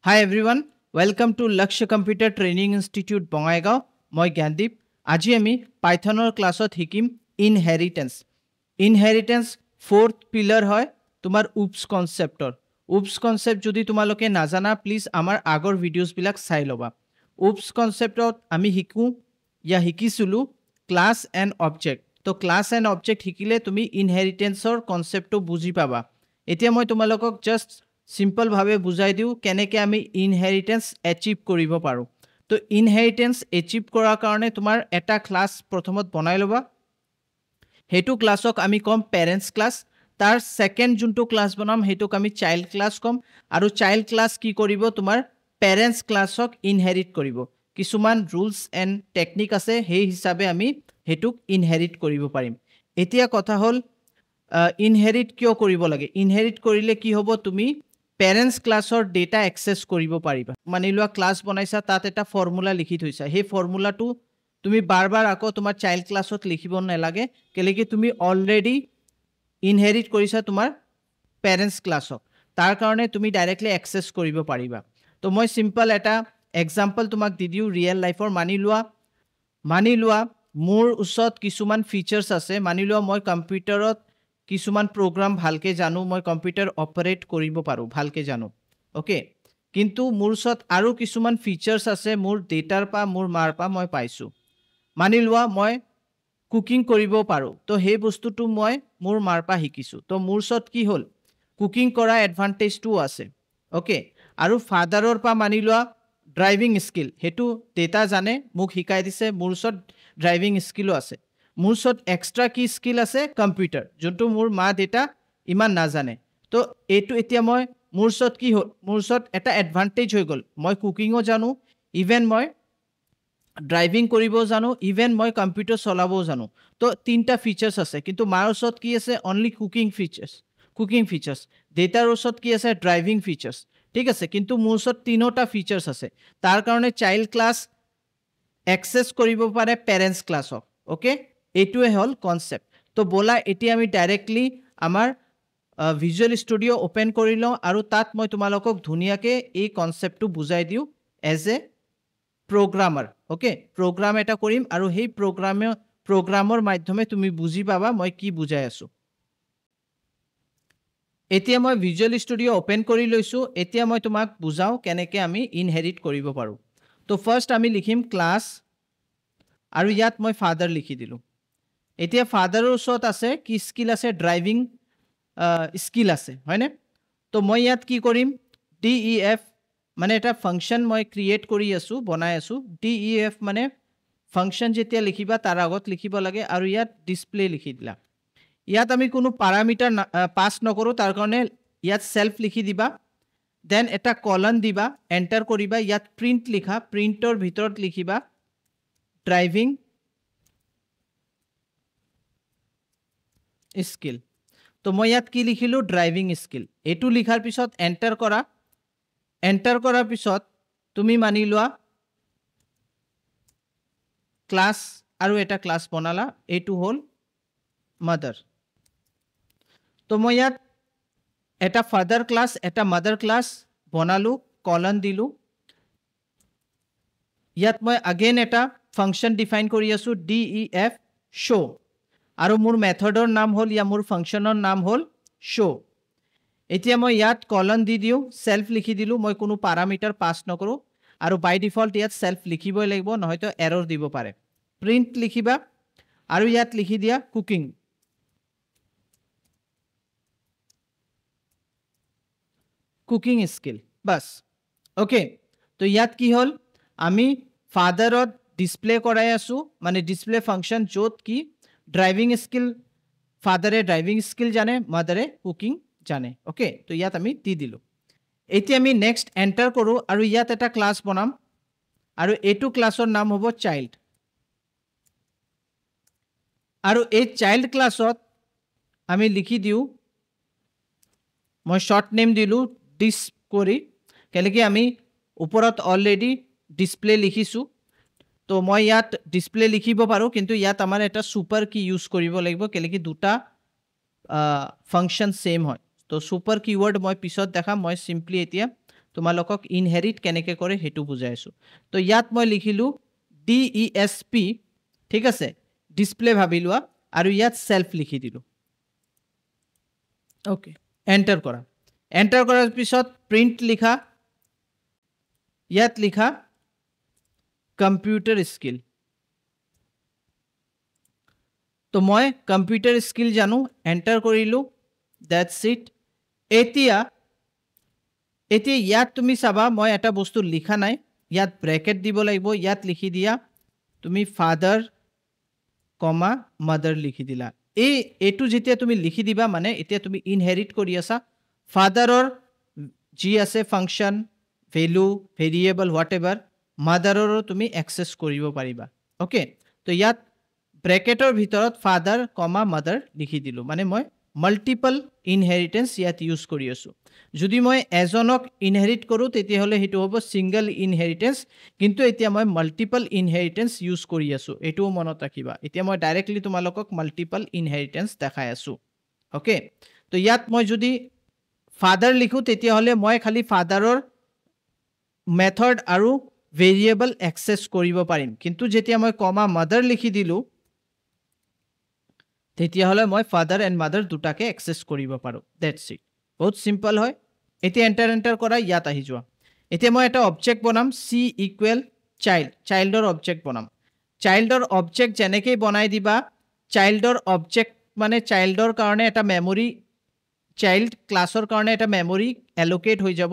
Hi everyone, welcome to Lakshya Computer Training Institute Bongaigaon. Moi Gandip. Aji ami Pythonor classot hikim inheritance. Inheritance fourth pillar hoy tumar oops conceptor. Oops concept jodi tumaloke najana please amar agor videos bilak sai loba. Oops conceptot ami hiku ya hikisulu class and object. To class and object hikile tumi inheritance or concept to buji paba. Etia moi tumalokok just simple ভাবে বুজাই দিও কেনেকে আমি inheritance achieve কৰিব পাৰো তো inheritance achieve কৰাৰ কাৰণে তোমাৰ এটা ক্লাস প্ৰথমত বনাই লবা হেতু ক্লাসক আমি কম পেৰেন্টস ক্লাস তাৰ সেকেন্ড জুনটো ক্লাস বনাম হেতুক আমি চাইল্ড ক্লাস কম আৰু চাইল্ড ক্লাস কি কৰিব তোমাৰ পেৰেন্টস ক্লাসক ইনহেৰিট কৰিব কিছুমান ৰুলস এণ্ড টেকনিক আছে সেই হিচাপে আমি হেতুক ইনহেৰিট কৰিব পাৰিম এতিয়া কথা হল ইনহেৰিট কিয় কৰিব লাগে ইনহেৰিট কৰিলে কি হ'ব তুমি পেৰেন্টস ক্লাসৰ ডেটা এক্সেস কৰিব পাৰিবা মানি লোৱা ক্লাস বনাইছা তাত এটা ফৰ্মুলা লিখি থৈছা সেই ফৰ্মুলাটো তুমি বাৰবাৰ আকৌ তোমাৰ চাইল্ড ক্লাসত লিখিব নালাগে কেলেকি তুমি অলৰেডি ইনহেৰিট কৰিছা তোমাৰ পেৰেন্টস ক্লাসক তাৰ কাৰণে তুমি ডাইৰেক্টলি এক্সেস কৰিব পাৰিবা তো মই সিম্পল এটা এক্সাম্পল তোমাক দি দিও ৰিয়েল লাইফৰ মানি লোৱা মোৰ উচত কিছুমান ফিচাৰ্স আছে মানি লোৱা মই কম্পিউটাৰত কিছুমান প্ৰগ্ৰাম ভালকে জানো মই কম্পিউটাৰ অপাৰেট কৰিব পাৰো ভালকে জানো ওকে কিন্তু মোৰ সত আৰু কিছুমান ফিচাৰ্স আছে মোৰ ডেটাৰ পা মোৰ মাৰ পা মই পাইছো মানি লোৱা মই কুকিং কৰিব পাৰো তো হে বস্তুটো মই মোৰ মাৰ পা শিকিছো তো মোৰ সত কি হল কুকিং কৰা এডভান্টেজটো আছে ওকে আৰু ফাদাৰৰ পা মানি লোৱা ড্ৰাইভিং স্কিল হেতু ডেটা জানে মোক শিকাই দিছে মোৰ সত ড্ৰাইভিং স্কিলও আছে মোৰ সত এক্সট্ৰা কি স্কিল আছে কম্পিউটাৰ যোনটো মোৰ মা ডেটা ইমান না জানে তো এটো এতিয়া মই মোৰ সত কি হল মোৰ সত এটা এডভান্টেজ হৈ গল মই কুকিংও জানো ইভেন মই ড্ৰাইভিং কৰিব জানো ইভেন মই কম্পিউটাৰ চলাবও জানো তো তিনটা ফিচাৰ্স আছে কিন্তু মাৰ সত কি আছে অনলি কুকিং ফিচাৰ্স ডেটাৰ সত কি আছে ড্ৰাইভিং ফিচাৰ্স ঠিক আছে কিন্তু মোৰ সত তিনটা ফিচাৰ্স আছে তাৰ কাৰণে চাইল্ড ক্লাস এক্সেস কৰিব পাৰে পেৰেন্টস ক্লাসক ওকে এটোৱে হল কনসেপ্ট তো বলা এটি আমি ডাইৰেক্টলি আমাৰ ভিজুৱেল ষ্টুডিও ওপেন কৰি লওঁ আৰু তাত মই তোমালোকক ধুনিয়াকে এই কনসেপ্টটো বুজাই দিও as a programmer okay program এটা কৰিম আৰু সেই প্ৰগ্ৰামৰ মাধ্যমে তুমি বুজি পাবা মই কি বুজাই আছো এতিয়া মই ভিজুৱেল ষ্টুডিও ওপেন কৰি লৈছো এতিয়া মই তোমাক বুজাও কেনেকে আমি ইনহেৰিট কৰিব পাৰো তো ফাৰ্স্ট আমি লিখিম ক্লাস আৰু ইয়াত মই ফাদাৰ লিখি দিলো এতিয়া ফাদাৰৰ ওচৰত আছে কি স্কিল আছে ড্ৰাইভিং স্কিল আছে হয়নে তো মই ইয়াত কি কৰিম ডেফ মানে এটা ফাংচন মই ক্ৰিয়েট কৰি আছো বনাই আছো ডেফ মানে ফাংচন যেতিয়া লিখিবা তাৰ আগত লিখিব লাগে আৰু ইয়াত ডিসপ্লে লিখি দিলা ইয়াত আমি কোনো প্যাৰামিটাৰ পাস নকৰো তাৰ কাৰণে ইয়াত সেলফ লিখি দিবা দেন এটা কলন দিবা এন্টাৰ কৰিবা ইয়াত প্ৰিন্ট লিখা প্ৰিন্টৰ ভিতৰত লিখিবা ড্ৰাইভিং স্কিল তো মই ইয়াত কি লিখিলো ড্ৰাইভিং স্কিল এটো লিখাৰ পিছত এন্টাৰ কৰাৰ পিছত তুমি মানি লোৱা ক্লাস আৰু এটা ক্লাস বনালা এটো হল মাদাৰ তো মই ইয়াত এটা ফাদাৰ ক্লাস এটা মাদাৰ ক্লাস বনালো কলন দিলো ইয়াত মই अगेन এটা ফাংচন ডিফাইন কৰি আছো ডেফ শো আৰু মোৰ মেথডৰ নাম হল या মোৰ ফাংচনৰ নাম হল শো এতিয়া মই ইয়াত কলন দি দিও সেলফ লিখি দিলো মই কোনো প্যাৰামিটাৰ পাস নকৰো আৰু বাই ডিফল্ট ইয়াত সেলফ লিখিবই লাগিব নহয়তো এৰৰ দিব পাৰে প্ৰিন্ট লিখিবা আৰু ইয়াত লিখি দিয়া কুকিং স্কিল বাস ওকে তো ইয়াত কি হল আমি ফাদাৰত ডিসপ্লে কৰাই আছো মানে ডিসপ্লে ফাংচন যত কি ড্ৰাইভিং স্কিল ফাদাৰে ড্ৰাইভিং স্কিল জানে মাদাৰে কুকিং জানে ওকে তো ইয়াত আমি দি দিলো এতিয়া আমি নেক্সট এন্টাৰ কৰো আৰু ইয়াত এটা ক্লাস বনাম আৰু এটো ক্লাসৰ নাম হ'ব চাইল্ড আৰু এই চাইল্ড ক্লাসত আমি লিখি দিও মই শৰ্ট নেম দিলো ডিস কৰি কেলেকি আমি ওপৰত অলৰেডি ডিসপ্লে লিখিছো তো মই ইয়াত ডিসপ্লে লিখিব পাৰো কিন্তু ইয়াত আমাৰ এটা সুপাৰ কি ইউজ কৰিব লাগিব কেলেকি দুটা ফাংচন সেম হয় তো সুপাৰ কিওয়াৰ্ড মই পিছত দেখাম মই সিম্পলি এতিয়া তোমালোকক ইনহেৰিট কেনেকৈ কৰে সেইটো বুজাই আছোঁ তো ইয়াত মই লিখিলোঁ DESP ঠিক আছে ডিসপ্লে ভাবি লোৱা আৰু ইয়াত সেলফ লিখি দিলোঁ ওকে এন্টাৰ কৰাৰ পিছত প্ৰিন্ট লিখা ইয়াত লিখা কম্পিউটাৰ স্কিল তো মই কম্পিউটাৰ স্কিল জানো এন্টাৰ কৰিলোঁ দ্যাটছ ইট এতিয়া ইয়াত তুমি চাবা মই এটা বস্তু লিখা নাই ইয়াত ব্ৰেকেট দিব লাগিব ইয়াত লিখি দিয়া তুমি ফাদাৰ কমা মাদাৰ লিখি দিলা এইটো যেতিয়া তুমি লিখি দিবা মানে এতিয়া তুমি ইনহেৰিট কৰি আছা ফাদাৰৰ যি আছে ফাংচন ভ্যালু ভেৰিয়েবল হোৱাটএভাৰ মাদাৰৰো তুমি এক্সেস কৰিব পাৰিবা ওকে তো ইয়াত ব্ৰেকেটৰ ভিতৰত ফাদাৰ কমা মাদাৰ লিখি দিলোঁ মানে মই মাল্টিপল ইনহেৰিটেন্স ইয়াত ইউজ কৰি আছোঁ যদি মই এজনক ইনহেৰিট কৰোঁ তেতিয়াহ'লে সেইটো হ'ব সিংগল ইনহেৰিটেন্স কিন্তু এতিয়া মই মাল্টিপল ইনহেৰিটেন্স ইউজ কৰি আছোঁ এইটোও মনত ৰাখিবা এতিয়া মই ডাইৰেক্টলি তোমালোকক মাল্টিপল ইনহেৰিটেন্স দেখাই আছোঁ ওকে তো ইয়াত মই যদি ফাদাৰ লিখোঁ তেতিয়াহ'লে মই খালি ফাদাৰৰ মেথড আৰু ভেৰিয়েবল এক্সেস কৰিব পাৰিম কিন্তু যেতিয়া মই কমা মাদাৰ লিখি দিলোঁ তেতিয়াহ'লে মই ফাদাৰ এণ্ড মাদাৰ দুটাকে এক্সেস কৰিব পাৰোঁ দ্যাটছ ইট বহুত সিম্পল হয় এতিয়া এন্টাৰ কৰা ইয়াত আহি যোৱা এতিয়া মই এটা অবজেক্ট বনাম C ইকুৱেল চাইল্ডৰ অবজেক্ট বনাম চাইল্ডৰ অবজেক্ট যেনেকৈ বনাই দিবা চাইল্ডৰ অবজেক্ট মানে চাইল্ডৰ কাৰণে এটা মেমৰি চাইল্ড ক্লাছৰ কাৰণে এটা মেমৰি এলোকেট হৈ যাব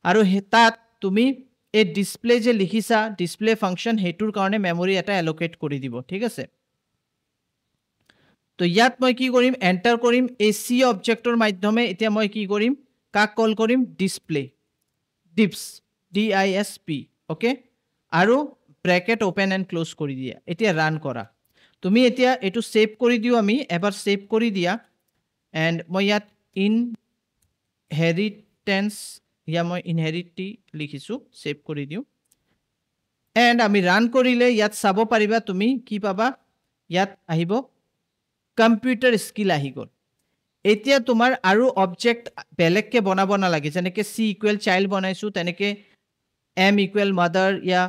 আৰু তাত তুমি এই ডিসপ্লে যে লিখিছা ডিসপ্লে ফাংচন হেতুৰ কাৰণে মেমৰি এটা এলোকেট কৰি দিব ঠিক আছে তো ইয়াত মই কি কৰিম এন্টাৰ কৰিম এই C অবজেক্টৰ মাধ্যমে এতিয়া মই কি কৰিম কাক কল কৰিম ডিসপ্লে DISP ওকে আৰু ব্ৰেকেট ওপেন এণ্ড ক্লোজ কৰি দিয়া এতিয়া ৰান কৰা তুমি এতিয়া এটো সেভ কৰি দিও আমি এবাৰ সেভ কৰি দিয়া এণ্ড মই ইয়াত ইনহেৰিটেন্স মই ইনহেৰিটি লিখিছোঁ সেভ কৰি দিও এণ্ড আমি ৰান কৰিলে ইয়াত চাব পাৰিবা তুমি কি পাবা ইয়াত আহিব কম্পিউটাৰ স্কিল আহি গ'ল এতিয়া তোমাৰ আৰু অবজেক্ট বেলেগকে বনাব নালাগে যেনেকৈ C ইকুৱেল চাইল্ড বনাইছোঁ তেনেকৈ M ইকুৱেল মাদাৰ ইয়া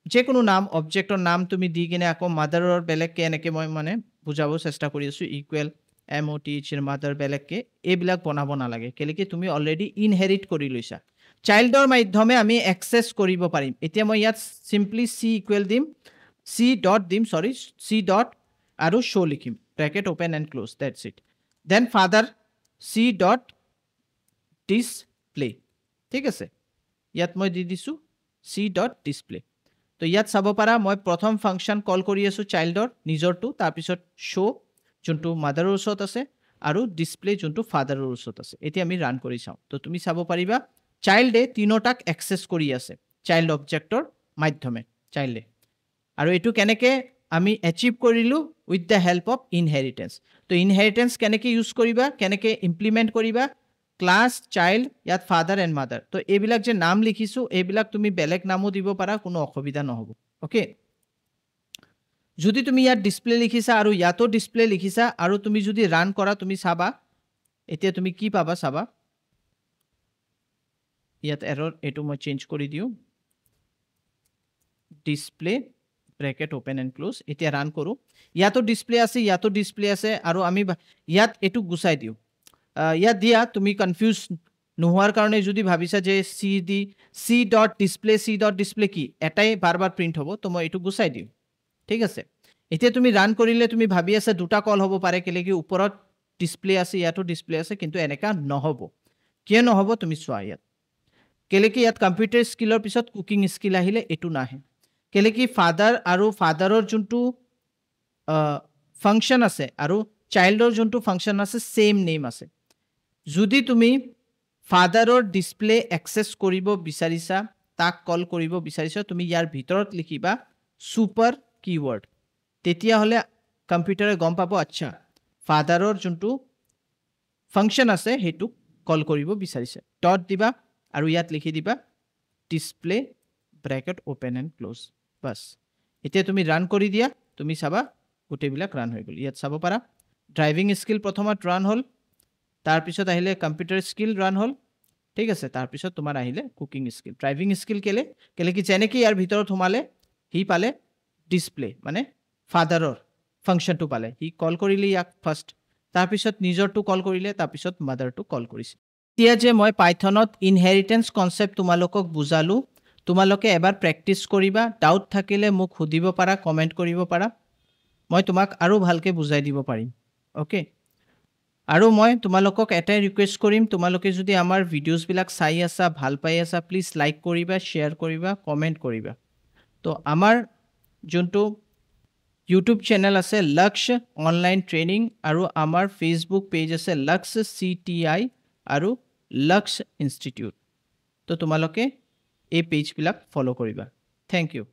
যিকোনো নাম অবজেক্টৰ নাম তুমি দি কিনে আকৌ মাদাৰৰ বেলেগকে এনেকৈ মই মানে বুজাব চেষ্টা কৰি আছোঁ ইকুৱেল MOTH মাদাৰ বেলেগকে এইবিলাক বনাব নালাগে কেলেকি তুমি অলৰেডি ইনহেৰিট কৰি লৈছা চাইল্ডৰ মাধ্যমে আমি এক্সেস কৰিব পাৰিম এতিয়া মই ইয়াত সিম্পলি C ইকুৱেল দিম C ডট দিম C ডট আৰু শো লিখিম bracket open and close that's it then further C dot display ঠিক আছে ইয়াত মই দি দিছোঁ C ডট ডিসপ্লে তো ইয়াত চাব পাৰা মই প্ৰথম ফাংচন কল কৰি আছোঁ চাইল্ডৰ নিজৰটো তাৰপিছত শো যোনটো মাদাৰৰ ওচৰত আছে আৰু ডিসপ্লে যোনটো ফাদাৰৰ ওচৰত আছে এতিয়া আমি ৰান কৰি চাওঁ তো তুমি চাব পাৰিবা চাইল্ডে তিনোটাক এক্সেস কৰি আছে চাইল্ড অবজেক্টৰ মাধ্যমে চাইল্ডে আৰু এটো কেনেকৈ আমি এচিভ কৰিলোঁ with the help of inheritance তো ইনহেৰিটেন্স কেনেকৈ ইউজ কৰিবা কেনেকৈ ইমপ্লিমেণ্ট কৰিবা ক্লাছ চাইল্ড ইয়াত ফাদাৰ এণ্ড মাদাৰ তো এইবিলাক যে নাম লিখিছোঁ এইবিলাক তুমি বেলেগ নামো দিব পাৰা কোনো অসুবিধা নহ'ব ওকে যদি তুমি ইয়াত ডিসপ্লে লিখিছা আৰু ইয়াতো ডিসপ্লে লিখিছা আৰু তুমি যদি ৰান কৰা তুমি চাবা এতিয়া তুমি কি পাবা চাবা ইয়াত এৰৰ এটো মই চেঞ্জ কৰি দিওঁ display bracket open and close এতিয়া ৰান কৰোঁ ইয়াতো ডিসপ্লে আছে আৰু আমি ইয়াত এটো গুচাই দিওঁ ইয়াত দিয়া তুমি কনফিউজ নোহোৱাৰ কাৰণে যদি ভাবিছা যে C ডট ডিসপ্লে কি এটাই বাৰবাৰ প্ৰিন্ট হ'ব তো মই এটো গুচাই দিওঁ ঠিক আছে এতিয়া তুমি ৰান কৰিলে তুমি ভাবি আছা দুটা কল হ'ব পাৰে কেলেকি ওপৰত ডিসপ্লে আছে ইয়াতো ডিসপ্লে আছে কিন্তু এনেকা নহ'ব কিয় নহ'ব তুমি চোৱা ইয়াত কেলেকি ইয়াত কম্পিউটাৰ স্কিলৰ পিছত কুকিং স্কিল আহিলে এটো নাহে কেলেকি ফাদাৰ আৰু ফাদাৰৰ যোনটো ফাংচন আছে আৰু চাইল্ডৰ যোনটো ফাংচন আছে সেম নেম আছে যদি তুমি ফাদাৰৰ ডিসপ্লে এক্সেস কৰিব বিচাৰিছা তাক কল কৰিব বিচাৰিছা তুমি ইয়াৰ ভিতৰত লিখিবা সুপাৰ কিৱৰ্ড তেতিয়াহ'লে কম্পিউটাৰে গম পাব আচ্ছা ফাদাৰৰ যোনটো ফাংচন আছে হেতু কল কৰিব বিচাৰিছে ডট দিবা আৰু ইয়াত লিখি দিবা display bracket open and close বাস এতিয়া তুমি ৰান কৰি দিয়া তুমি চাবা গোটেইবিলাক ৰান হৈ গ'ল ইয়াত চাব পাৰা ড্ৰাইভিং স্কিল প্ৰথমত ৰান হ'ল তাৰপিছত আহিলে কম্পিউটাৰ স্কিল ৰান হ'ল ঠিক আছে তাৰপিছত তোমাৰ আহিলে কুকিং স্কিল ড্ৰাইভিং স্কিল কেলে কি যেনেকৈ ইয়াৰ ভিতৰত সোমালে সি পালে ডিছপ্লে মানে ফাদাৰৰ ফাংচনটো পালে সি কল কৰিলে ইয়াক ফাৰ্ষ্ট তাৰপিছত নিজৰটো কল কৰিলে তাৰপিছত মাদাৰটো কল কৰিছে এতিয়া যে মই পাইথনত ইনহেৰিটেন্স কনচেপ্ট তোমালোকক বুজালোঁ তোমালোকে এবাৰ প্ৰেক্টিছ কৰিবা ডাউট থাকিলে মোক সুধিব পাৰা কমেণ্ট কৰিব পাৰা মই তোমাক আৰু ভালকৈ বুজাই দিব পাৰিম অ'কে আৰু মই তোমালোকক এটাই ৰিকুৱেষ্ট কৰিম তোমালোকে যদি আমাৰ ভিডিঅ'ছবিলাক চাই আছা ভাল পাই আছা প্লিজ লাইক কৰিবা শ্বেয়াৰ কৰিবা কমেণ্ট কৰিবা তো আমাৰ যোনটো ইউটিউব চেনেল আছে লক্ষ অনলাইন ট্ৰেইনিং আৰু আমাৰ ফেচবুক পেজ আছে লক্ষ CTI আৰু লক্ষ ইনষ্টিটিউট তো তোমালোকে এই পেজবিলাক ফ'ল' কৰিবা থেংক ইউ